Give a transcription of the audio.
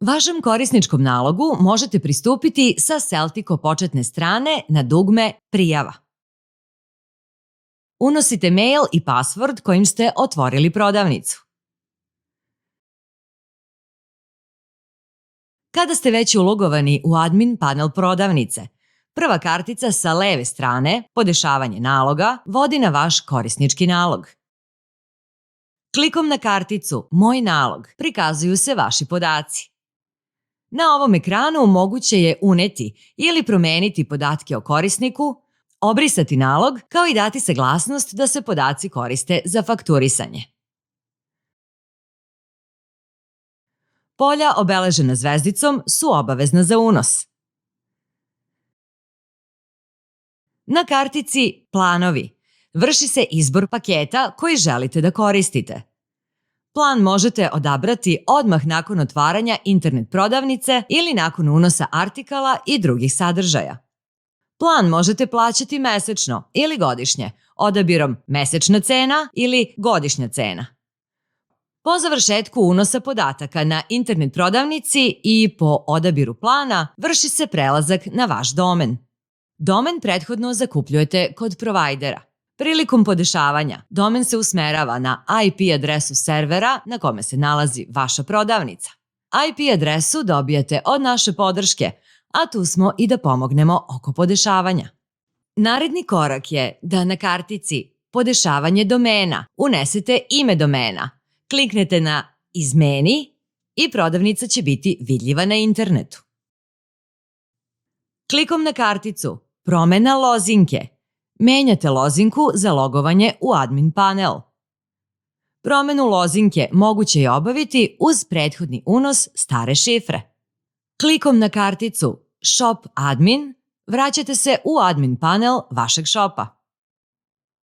Vašem korisničkom nalogu možete pristupiti sa Celtico početne strane na dugme Prijava. Unosite mail i password kojim ste otvorili prodavnicu. Kada ste već ulogovani u admin panel prodavnice, prva kartica sa leve strane, podešavanje naloga, vodi na vaš korisnički nalog. Klikom na karticu Moj nalog prikazuju se vaši podaci. Na ovom ekranu moguće je uneti ili promeniti podatke o korisniku, obrisati nalog, kao i dati saglasnost da se podaci koriste za fakturisanje. Polja obeležena zvezdicom su obavezna za unos. Na kartici Planovi vrši se izbor paketa koji želite da koristite. Plan možete odabrati odmah nakon otvaranja internet prodavnice ili nakon unosa artikala i drugih sadržaja. Plan možete plaćati mesečno ili godišnje, odabirom mesečna cena ili godišnja cena. Po završetku unosa podataka na internet prodavnici i po odabiru plana vrši se prelazak na vaš domen. Domen prethodno zakupljujete kod provajdera. Prilikom podešavanja, domen se usmerava na IP adresu servera na kome se nalazi vaša prodavnica. IP adresu dobijate od naše podrške, a tu smo i da pomognemo oko podešavanja. Naredni korak je da na kartici Podešavanje domena unesete ime domena, kliknete na Izmeni i prodavnica će biti vidljiva na internetu. Klikom na karticu Promena lozinke menjate lozinku za logovanje u admin panel. Promenu lozinke moguće je obaviti uz prethodni unos stare šifre. Klikom na karticu Shop admin vraćate se u admin panel vašeg shopa.